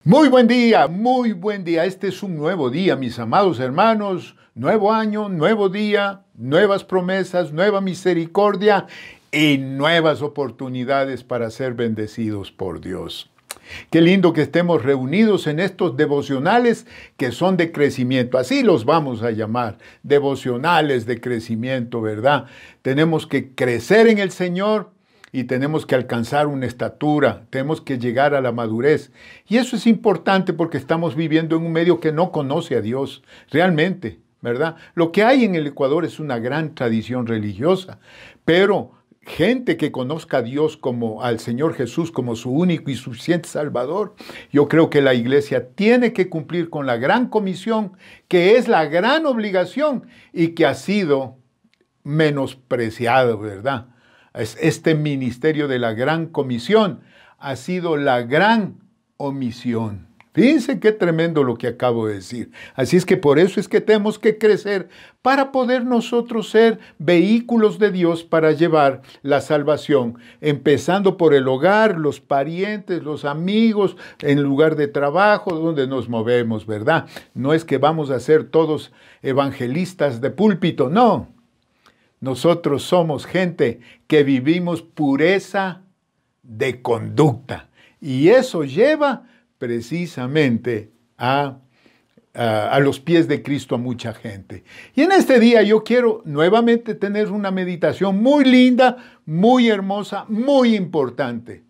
Muy buen día, muy buen día. Este es un nuevo día, mis amados hermanos. Nuevo año, nuevo día, nuevas promesas, nueva misericordia y nuevas oportunidades para ser bendecidos por Dios. Qué lindo que estemos reunidos en estos devocionales que son de crecimiento. Así los vamos a llamar, devocionales de crecimiento, ¿verdad? Tenemos que crecer en el Señor. Y tenemos que alcanzar una estatura, tenemos que llegar a la madurez. Y eso es importante porque estamos viviendo en un medio que no conoce a Dios, realmente, ¿verdad? Lo que hay en el Ecuador es una gran tradición religiosa, pero gente que conozca a Dios como al Señor Jesús como su único y suficiente Salvador, yo creo que la iglesia tiene que cumplir con la gran comisión, que es la gran obligación y que ha sido menospreciada, ¿verdad? Este ministerio de la gran comisión ha sido la gran omisión. Fíjense qué tremendo lo que acabo de decir. Así es que por eso es que tenemos que crecer para poder nosotros ser vehículos de Dios para llevar la salvación, empezando por el hogar, los parientes, los amigos, en el lugar de trabajo donde nos movemos, ¿verdad? No es que vamos a ser todos evangelistas de púlpito, no. Nosotros somos gente que vivimos pureza de conducta. Y eso lleva precisamente a los pies de Cristo a mucha gente. Y en este día yo quiero nuevamente tener una meditación muy linda, muy hermosa, muy importante.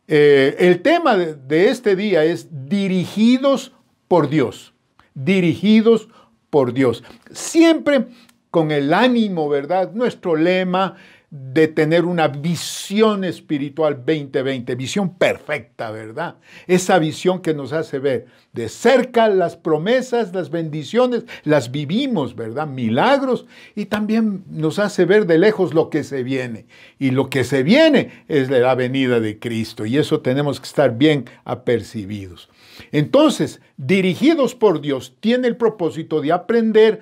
El tema de este día es dirigidos por Dios. Dirigidos por Dios. Siempre con el ánimo, ¿verdad? Nuestro lema de tener una visión espiritual 2020, visión perfecta, ¿verdad? Esa visión que nos hace ver de cerca las promesas, las bendiciones, las vivimos, ¿verdad? Milagros, y también nos hace ver de lejos lo que se viene. Y lo que se viene es la venida de Cristo, y eso tenemos que estar bien apercibidos. Entonces, dirigidos por Dios, tiene el propósito de aprender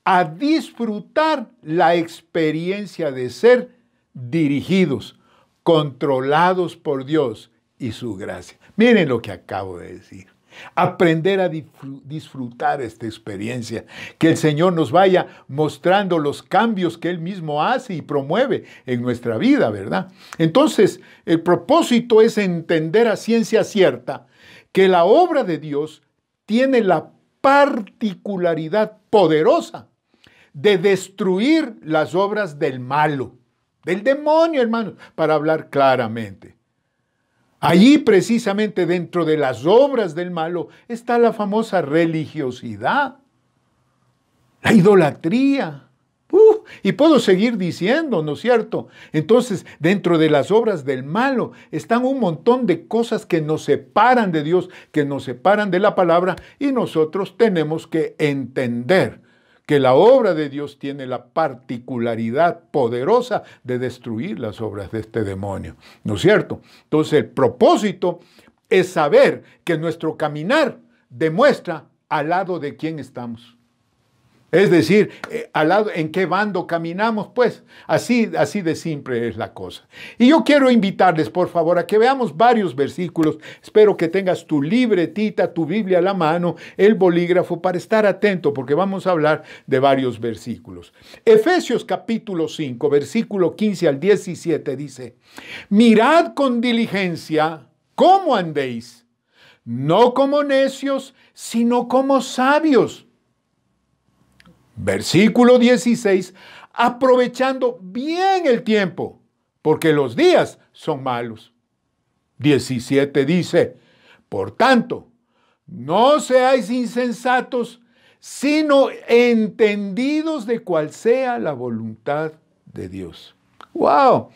a disfrutar la experiencia de ser dirigidos, controlados por Dios y su gracia. Miren lo que acabo de decir. Aprender a disfrutar esta experiencia, que el Señor nos vaya mostrando los cambios que Él mismo hace y promueve en nuestra vida, ¿verdad? Entonces, el propósito es entender a ciencia cierta que la obra de Dios tiene la particularidad poderosa de destruir las obras del malo, del demonio, hermanos, para hablar claramente. Allí, precisamente dentro de las obras del malo, está la famosa religiosidad, la idolatría. Y puedo seguir diciendo, ¿no es cierto? Entonces, dentro de las obras del malo están un montón de cosas que nos separan de Dios, que nos separan de la palabra, y nosotros tenemos que entender que la obra de Dios tiene la particularidad poderosa de destruir las obras de este demonio, ¿no es cierto? Entonces el propósito es saber que nuestro caminar demuestra al lado de quién estamos. Es decir, al lado, ¿en qué bando caminamos? Pues así de simple es la cosa. Y yo quiero invitarles, por favor, a que veamos varios versículos. Espero que tengas tu libretita, tu Biblia a la mano, el bolígrafo, para estar atento, porque vamos a hablar de varios versículos. Efesios capítulo 5, versículo 15 al 17 dice: mirad con diligencia cómo andéis, no como necios, sino como sabios. Versículo 16, aprovechando bien el tiempo, porque los días son malos. 17 dice: por tanto, no seáis insensatos, sino entendidos de cuál sea la voluntad de Dios. ¡Wow!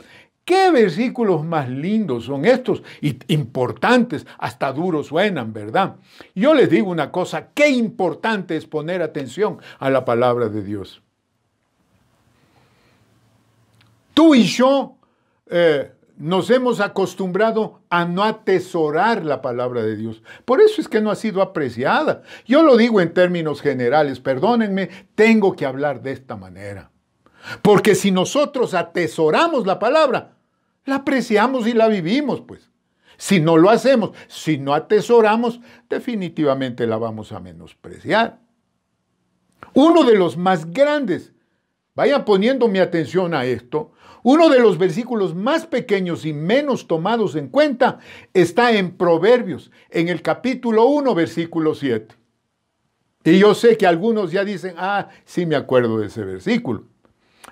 ¡Qué versículos más lindos son estos! Y importantes, hasta duros suenan, ¿verdad? Yo les digo una cosa, qué importante es poner atención a la palabra de Dios. Tú y yo nos hemos acostumbrado a no atesorar la palabra de Dios. Por eso es que no ha sido apreciada. Yo lo digo en términos generales, perdónenme, tengo que hablar de esta manera. Porque si nosotros atesoramos la palabra, la apreciamos y la vivimos, pues. Si no lo hacemos, si no atesoramos, definitivamente la vamos a menospreciar. Uno de los más grandes, vayan poniendo mi atención a esto, uno de los versículos más pequeños y menos tomados en cuenta está en Proverbios, en el capítulo 1, versículo 7. Y yo sé que algunos ya dicen, sí me acuerdo de ese versículo.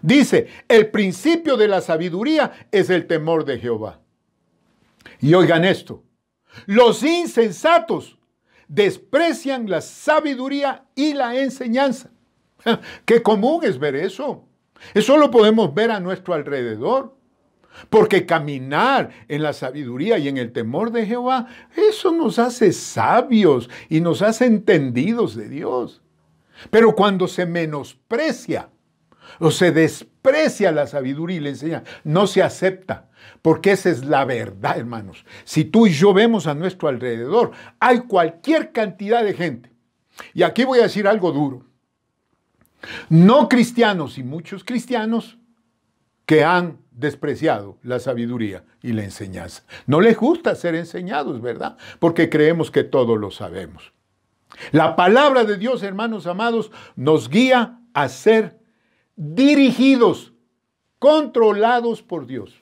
Dice, el principio de la sabiduría es el temor de Jehová. Y oigan esto, los insensatos desprecian la sabiduría y la enseñanza. Qué común es ver eso. Eso lo podemos ver a nuestro alrededor. Porque caminar en la sabiduría y en el temor de Jehová, eso nos hace sabios y nos hace entendidos de Dios. Pero cuando se menosprecia o se desprecia la sabiduría y la enseñanza, no se acepta, porque esa es la verdad, hermanos. Si tú y yo vemos a nuestro alrededor, hay cualquier cantidad de gente. Y aquí voy a decir algo duro. No cristianos y muchos cristianos que han despreciado la sabiduría y la enseñanza. No les gusta ser enseñados, ¿verdad? Porque creemos que todo lo sabemos. La palabra de Dios, hermanos amados, nos guía a ser dirigidos, controlados por Dios.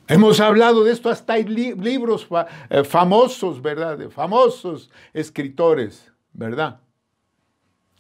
Hemos hablado de esto, hasta hay libros famosos, ¿verdad? De famosos escritores, ¿verdad?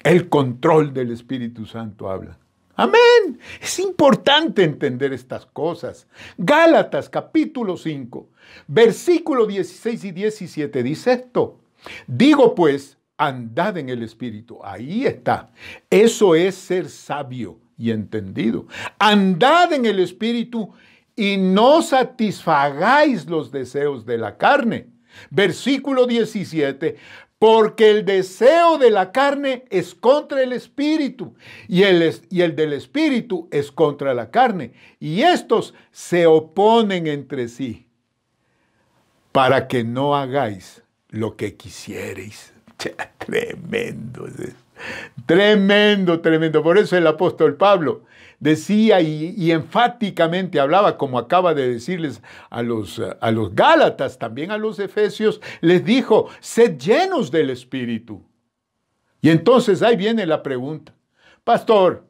El control del Espíritu Santo habla. Amén. Es importante entender estas cosas. Gálatas capítulo 5, versículo 16 y 17 dice esto. Digo pues, andad en el Espíritu. Ahí está. Eso es ser sabio y entendido. Andad en el Espíritu y no satisfagáis los deseos de la carne. Versículo 17. Porque el deseo de la carne es contra el espíritu y el del espíritu es contra la carne. Y estos se oponen entre sí para que no hagáis lo que quisierais. Tremendo. Tremendo, tremendo. Por eso el apóstol Pablo decía y enfáticamente hablaba, como acaba de decirles a los Gálatas, también a los Efesios, les dijo, sed llenos del Espíritu. Y entonces ahí viene la pregunta, pastor,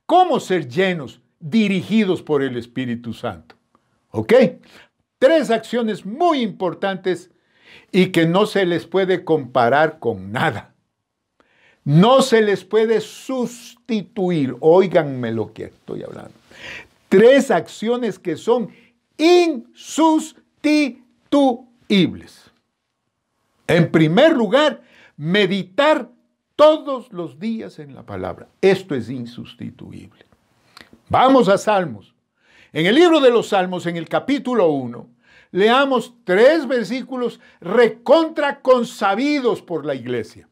¿cómo ser llenos, dirigidos por el Espíritu Santo? ¿Ok? 3 acciones muy importantes y que no se les puede comparar con nada. No se les puede sustituir. Óiganme lo que estoy hablando. 3 acciones que son insustituibles. En primer lugar, meditar todos los días en la palabra. Esto es insustituible. Vamos a Salmos. En el libro de los Salmos, en el capítulo 1, leamos 3 versículos recontra consabidos por la iglesia.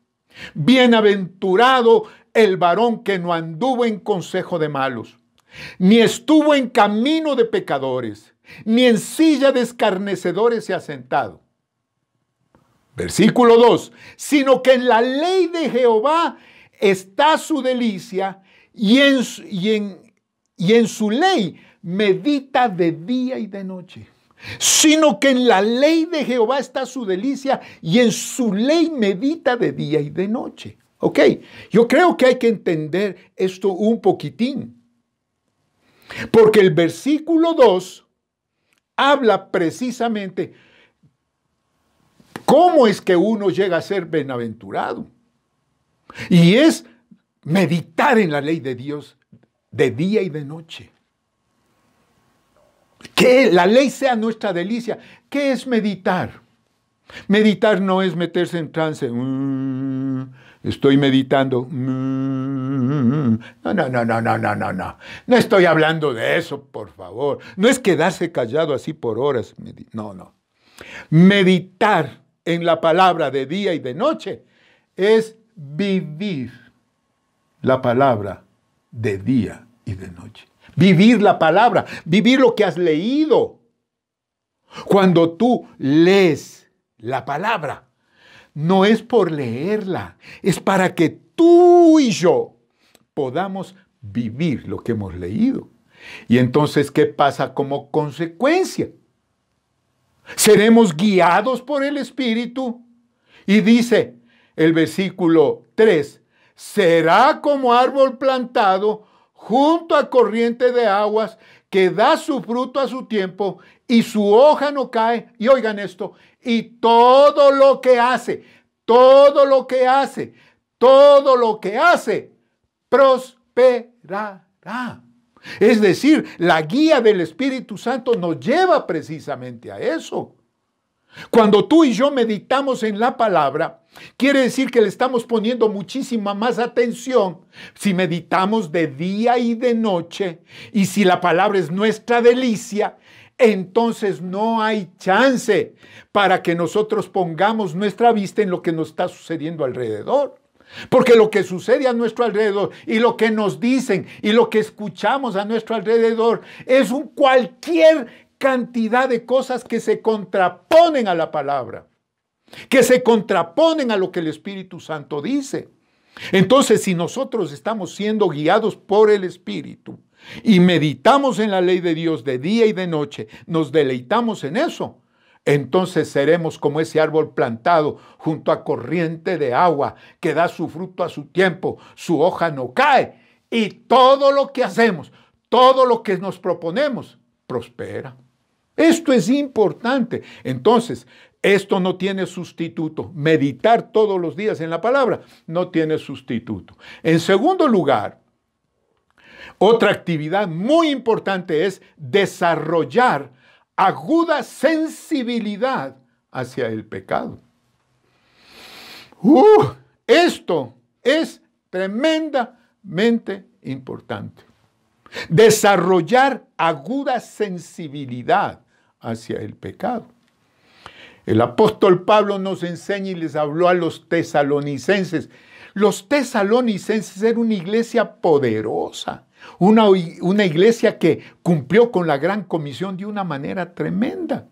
Bienaventurado el varón que no anduvo en consejo de malos, ni estuvo en camino de pecadores, ni en silla de escarnecedores se ha sentado. Versículo 2, sino que en la ley de Jehová está su delicia y en su ley medita de día y de noche. Sino que en la ley de Jehová está su delicia y en su ley medita de día y de noche. Ok, yo creo que hay que entender esto un poquitín. Porque el versículo 2 habla precisamente cómo es que uno llega a ser bienaventurado. Y es meditar en la ley de Dios de día y de noche. Que la ley sea nuestra delicia. ¿Qué es meditar? Meditar no es meterse en trance. Estoy meditando. No. No estoy hablando de eso, por favor. No es quedarse callado así por horas. No. Meditar en la palabra de día y de noche es vivir la palabra de día y de noche. Vivir la palabra, vivir lo que has leído. Cuando tú lees la palabra, no es por leerla, es para que tú y yo podamos vivir lo que hemos leído. Y entonces, ¿qué pasa como consecuencia? Seremos guiados por el Espíritu. Y dice el versículo 3, será como árbol plantado junto a corriente de aguas, que da su fruto a su tiempo y su hoja no cae. Y oigan esto, y todo lo que hace, prosperará. Es decir, la guía del Espíritu Santo nos lleva precisamente a eso. Cuando tú y yo meditamos en la palabra, quiere decir que le estamos poniendo muchísima más atención. Si meditamos de día y de noche, y si la palabra es nuestra delicia, entonces no hay chance para que nosotros pongamos nuestra vista en lo que nos está sucediendo alrededor. Porque lo que sucede a nuestro alrededor y lo que nos dicen y lo que escuchamos a nuestro alrededor es cualquier cantidad de cosas que se contraponen a la palabra, que se contraponen a lo que el Espíritu Santo dice. Entonces, si nosotros estamos siendo guiados por el Espíritu y meditamos en la ley de Dios de día y de noche, nos deleitamos en eso, entonces seremos como ese árbol plantado junto a corriente de agua, que da su fruto a su tiempo, su hoja no cae, y todo lo que hacemos, todo lo que nos proponemos, prospera. Esto es importante. Entonces, esto no tiene sustituto. Meditar todos los días en la palabra no tiene sustituto. En segundo lugar, otra actividad muy importante es desarrollar aguda sensibilidad hacia el pecado. Esto es tremendamente importante. Desarrollar aguda sensibilidad hacia el pecado. El apóstol Pablo nos enseña y les habló a los tesalonicenses. Los tesalonicenses eran una iglesia poderosa, una iglesia que cumplió con la gran comisión de una manera tremenda.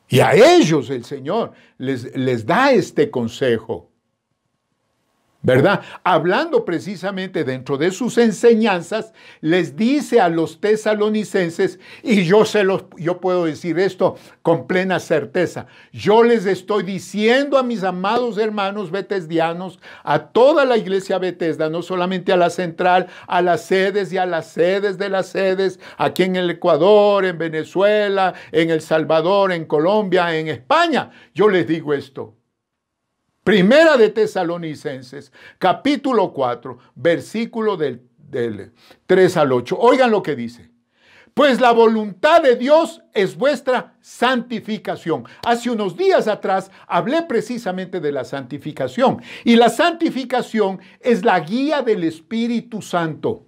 Y a ellos el Señor les da este consejo, ¿verdad? Hablando precisamente dentro de sus enseñanzas, les dice a los tesalonicenses, y yo puedo decir esto con plena certeza, yo les estoy diciendo a mis amados hermanos betesdianos, a toda la iglesia Betesda, no solamente a la central, a las sedes y a las sedes de las sedes, aquí en el Ecuador, en Venezuela, en El Salvador, en Colombia, en España, yo les digo esto. Primera de Tesalonicenses, capítulo 4, versículo del 3 al 8. Oigan lo que dice. Pues la voluntad de Dios es vuestra santificación. Hace unos días atrás hablé precisamente de la santificación. Y la santificación es la guía del Espíritu Santo.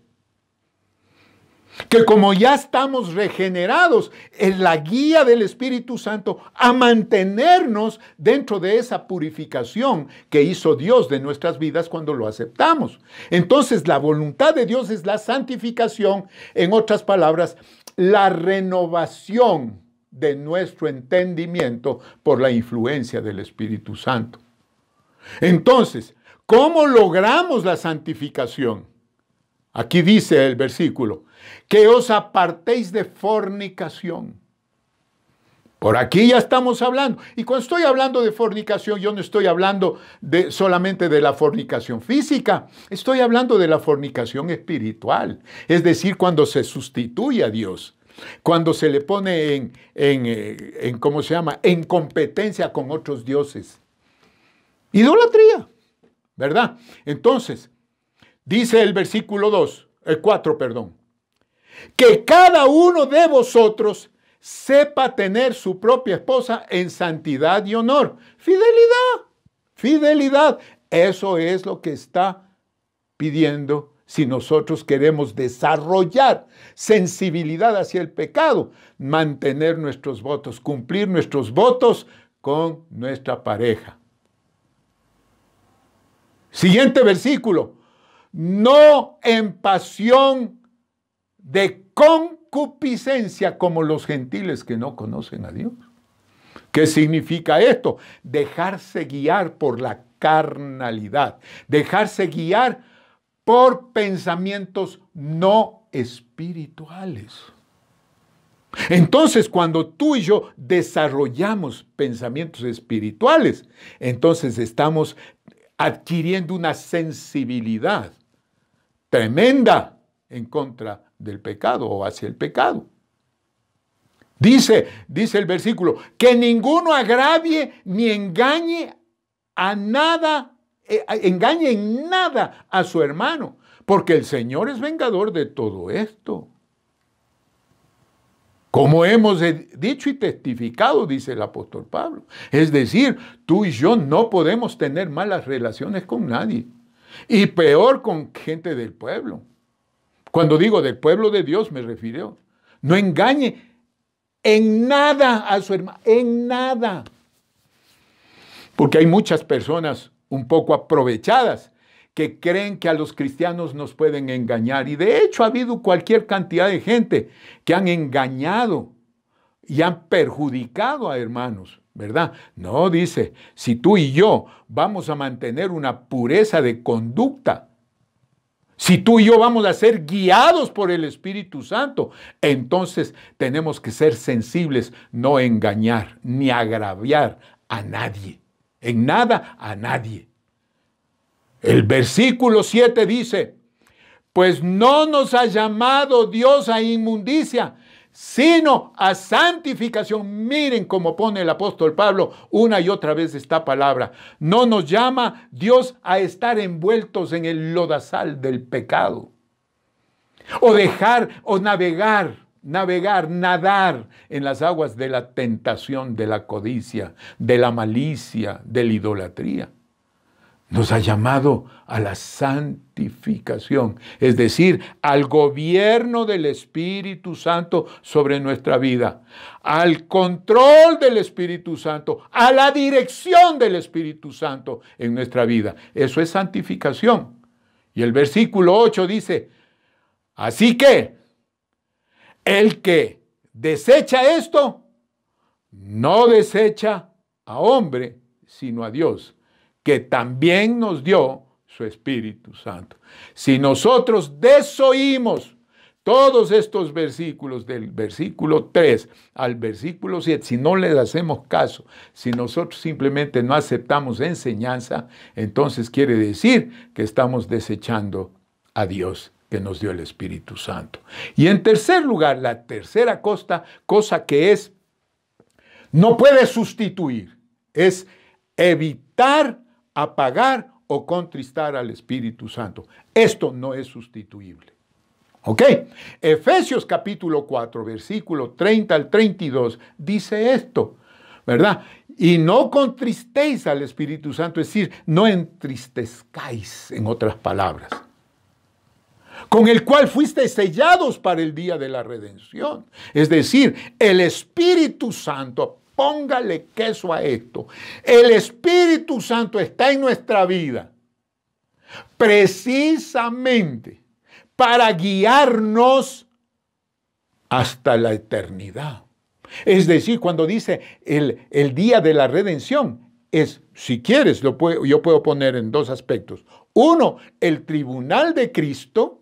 Que como ya estamos regenerados, es la guía del Espíritu Santo a mantenernos dentro de esa purificación que hizo Dios de nuestras vidas cuando lo aceptamos. Entonces, la voluntad de Dios es la santificación, en otras palabras, la renovación de nuestro entendimiento por la influencia del Espíritu Santo. Entonces, ¿cómo logramos la santificación? Aquí dice el versículo, que os apartéis de fornicación. Por aquí ya estamos hablando. Y cuando estoy hablando de fornicación, yo no estoy hablando solamente de la fornicación física. Estoy hablando de la fornicación espiritual. Es decir, cuando se sustituye a Dios. Cuando se le pone ¿cómo se llama? En competencia con otros dioses. Idolatría, ¿verdad? Entonces, dice el versículo 4, que cada uno de vosotros sepa tener su propia esposa en santidad y honor. Fidelidad. Eso es lo que está pidiendo si nosotros queremos desarrollar sensibilidad hacia el pecado, mantener nuestros votos, cumplir nuestros votos con nuestra pareja. Siguiente versículo. No en pasión de concupiscencia como los gentiles que no conocen a Dios. ¿Qué significa esto? Dejarse guiar por la carnalidad, dejarse guiar por pensamientos no espirituales. Entonces, cuando tú y yo desarrollamos pensamientos espirituales, entonces estamos adquiriendo una sensibilidad tremenda en contra del pecado o hacia el pecado. Dice el versículo, que ninguno agravie ni engañe a nada, engañe en nada a su hermano, porque el Señor es vengador de todo esto. Como hemos dicho y testificado, dice el apóstol Pablo. Es decir, tú y yo no podemos tener malas relaciones con nadie. Y peor con gente del pueblo. Cuando digo del pueblo de Dios me refiero. No engañe en nada a su hermano. En nada. Porque hay muchas personas un poco aprovechadas que creen que a los cristianos nos pueden engañar. Y de hecho ha habido cualquier cantidad de gente que han engañado y han perjudicado a hermanos, ¿verdad? No, dice, si tú y yo vamos a mantener una pureza de conducta, si tú y yo vamos a ser guiados por el Espíritu Santo, entonces tenemos que ser sensibles, no engañar ni agraviar a nadie, en nada a nadie. El versículo 7 dice, pues no nos ha llamado Dios a inmundicia, sino a santificación. Miren cómo pone el apóstol Pablo una y otra vez esta palabra. No nos llama Dios a estar envueltos en el lodazal del pecado. O nadar en las aguas de la tentación, de la codicia, de la malicia, de la idolatría. Nos ha llamado a la santificación, es decir, al gobierno del Espíritu Santo sobre nuestra vida, al control del Espíritu Santo, a la dirección del Espíritu Santo en nuestra vida. Eso es santificación. Y el versículo 8 dice, así que el que desecha esto, no desecha a hombre, sino a Dios, que también nos dio su Espíritu Santo. Si nosotros desoímos todos estos versículos, del versículo 3 al versículo 7, si no les hacemos caso, si nosotros simplemente no aceptamos enseñanza, entonces quiere decir que estamos desechando a Dios que nos dio el Espíritu Santo. Y en tercer lugar, la tercera cosa que no puede sustituir, es evitar apagar o contristar al Espíritu Santo. Esto no es sustituible. ¿Ok? Efesios capítulo 4, versículo 30 al 32, dice esto, ¿verdad? Y no contristéis al Espíritu Santo, es decir, no entristezcáis, en otras palabras, con el cual fuisteis sellados para el día de la redención. Es decir, el Espíritu Santo, póngale queso a esto. El Espíritu Santo está en nuestra vida precisamente para guiarnos hasta la eternidad. Es decir, cuando dice el día de la redención, es, si quieres, yo puedo poner en dos aspectos. Uno, el tribunal de Cristo,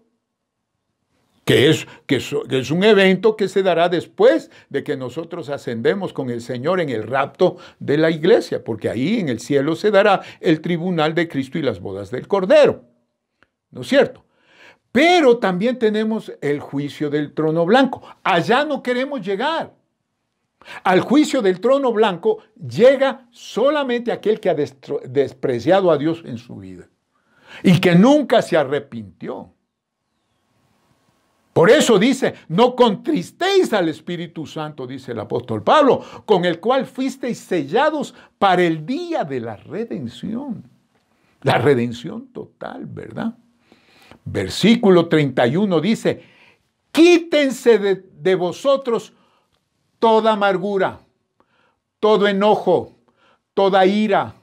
que es un evento que se dará después de que nosotros ascendemos con el Señor en el rapto de la iglesia, porque ahí en el cielo se dará el tribunal de Cristo y las bodas del Cordero, ¿no es cierto? Pero también tenemos el juicio del trono blanco. Allá no queremos llegar. Al juicio del trono blanco llega solamente aquel que ha despreciado a Dios en su vida y que nunca se arrepintió. Por eso dice, no contristéis al Espíritu Santo, dice el apóstol Pablo, con el cual fuisteis sellados para el día de la redención. La redención total, ¿verdad? Versículo 31 dice, quítense de vosotros toda amargura, todo enojo, toda ira,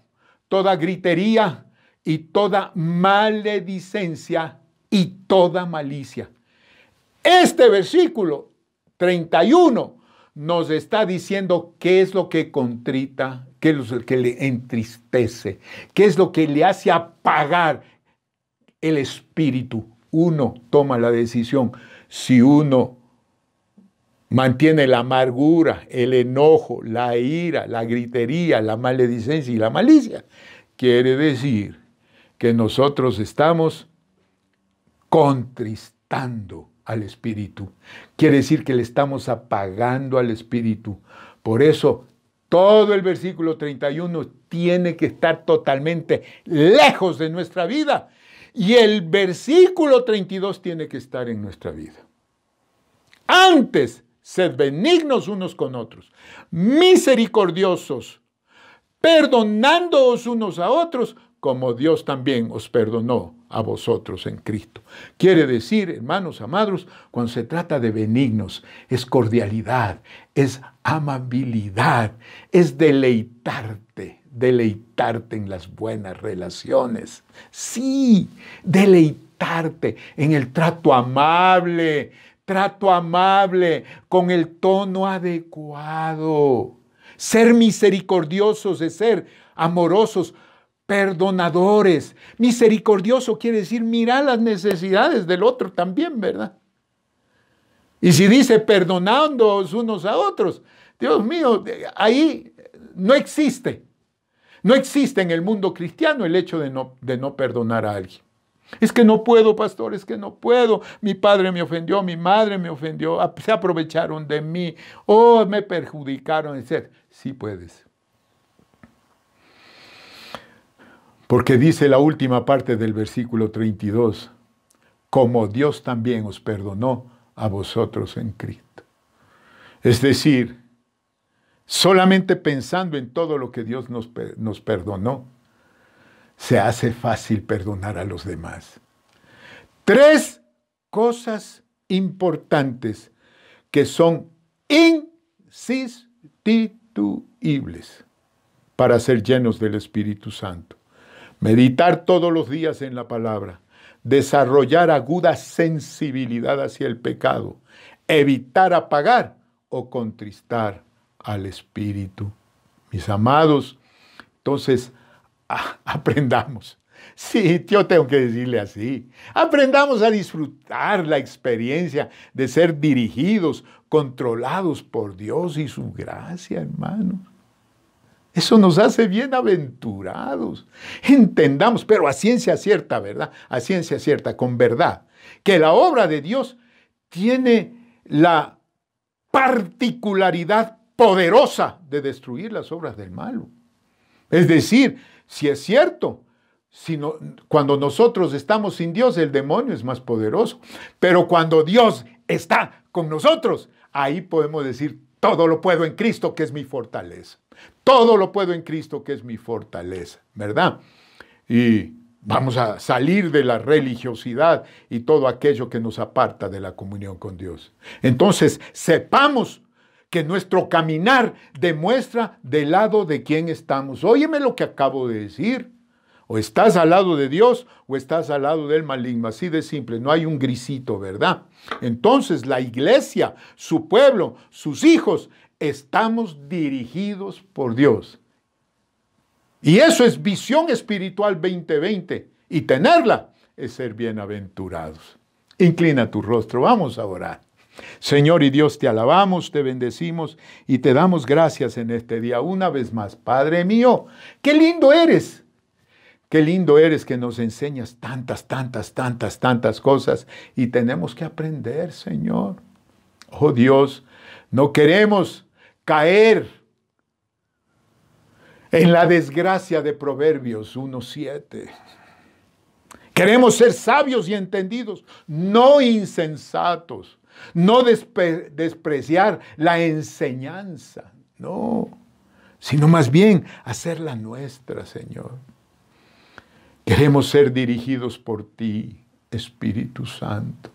toda gritería y toda maledicencia y toda malicia. Este versículo 31 nos está diciendo qué es lo que contrita, qué es lo que le entristece, qué es lo que le hace apagar el espíritu. Uno toma la decisión. Si uno mantiene la amargura, el enojo, la ira, la gritería, la maledicencia y la malicia. Quiere decir que nosotros estamos contristando al Espíritu. Quiere decir que le estamos apagando al Espíritu. Por eso, todo el versículo 31 tiene que estar totalmente lejos de nuestra vida. Y el versículo 32 tiene que estar en nuestra vida. Antes, sed benignos unos con otros, misericordiosos, perdonándoos unos a otros, como Dios también os perdonó a vosotros en Cristo. Quiere decir, hermanos amados, cuando se trata de benignos, es cordialidad, es amabilidad, es deleitarte en las buenas relaciones. Sí, deleitarte en el trato amable, con el tono adecuado. Ser misericordiosos es ser amorosos, perdonadores. Misericordioso quiere decir mirar las necesidades del otro también, ¿verdad? Y si dice perdonándoos unos a otros, Dios mío, ahí no existe. No existe en el mundo cristiano el hecho de no perdonar a alguien. Es que no puedo, pastor, es que no puedo. Mi padre me ofendió, mi madre me ofendió, se aprovecharon de mí, me perjudicaron, etc. Sí puedes. Porque dice la última parte del versículo 32, como Dios también os perdonó a vosotros en Cristo. Es decir, solamente pensando en todo lo que Dios nos perdonó, se hace fácil perdonar a los demás. 3 cosas importantes que son insustituibles para ser llenos del Espíritu Santo. Meditar todos los días en la palabra, desarrollar aguda sensibilidad hacia el pecado, evitar apagar o contristar al Espíritu. Mis amados, entonces, aprendamos. Sí, yo tengo que decirle así. Aprendamos a disfrutar la experiencia de ser dirigidos, controlados por Dios y su gracia, hermanos. Eso nos hace bienaventurados. Entendamos, pero a ciencia cierta, ¿verdad? A ciencia cierta, con verdad, que la obra de Dios tiene la particularidad poderosa de destruir las obras del malo. Es decir, si es cierto, cuando nosotros estamos sin Dios, el demonio es más poderoso. Pero cuando Dios está con nosotros, ahí podemos decir, todo lo puedo en Cristo, que es mi fortaleza. Todo lo puedo en Cristo, que es mi fortaleza, ¿verdad? Y vamos a salir de la religiosidad y todo aquello que nos aparta de la comunión con Dios. Entonces, sepamos que nuestro caminar demuestra del lado de quién estamos. Óyeme lo que acabo de decir. O estás al lado de Dios o estás al lado del maligno. Así de simple, no hay un grisito, ¿verdad? Entonces la iglesia, su pueblo, sus hijos, estamos dirigidos por Dios. Y eso es visión espiritual 2020. Y tenerla es ser bienaventurados. Inclina tu rostro, vamos a orar. Señor y Dios, te alabamos, te bendecimos y te damos gracias en este día una vez más. Padre mío, qué lindo eres. Qué lindo eres que nos enseñas tantas cosas y tenemos que aprender, Señor. Oh Dios, no queremos caer en la desgracia de Proverbios 1:7. Queremos ser sabios y entendidos, no insensatos, no despreciar la enseñanza, no, sino más bien hacerla nuestra, Señor. Queremos ser dirigidos por ti, Espíritu Santo.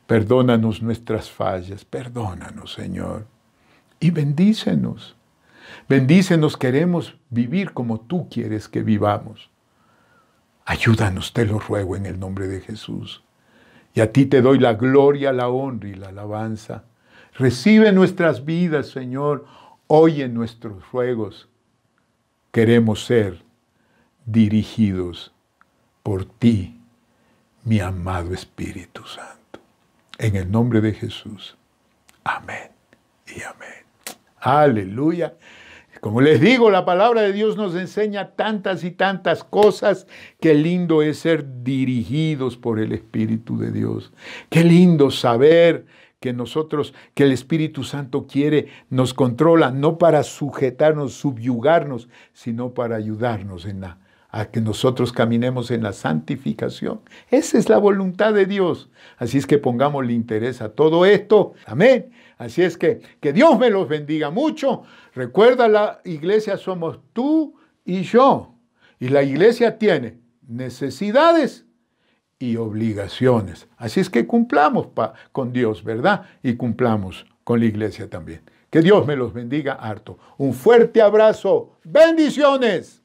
Perdónanos nuestras fallas, perdónanos, Señor, y bendícenos. Bendícenos, queremos vivir como tú quieres que vivamos. Ayúdanos, te lo ruego en el nombre de Jesús. Y a ti te doy la gloria, la honra y la alabanza. Recibe nuestras vidas, Señor. Oye nuestros ruegos. Queremos ser dirigidos por ti, mi amado Espíritu Santo. En el nombre de Jesús. Amén y amén. Aleluya. Como les digo, la palabra de Dios nos enseña tantas y tantas cosas. Qué lindo es ser dirigidos por el Espíritu de Dios. Qué lindo saber que que el Espíritu Santo nos controla, no para sujetarnos, subyugarnos, sino para ayudarnos a que nosotros caminemos en la santificación. Esa es la voluntad de Dios. Así es que pongámosle interés a todo esto. Amén. Así es que Dios me los bendiga mucho. Recuerda, la iglesia somos tú y yo. Y la iglesia tiene necesidades y obligaciones. Así es que cumplamos con Dios, ¿verdad? Y cumplamos con la iglesia también. Que Dios me los bendiga harto. Un fuerte abrazo. Bendiciones.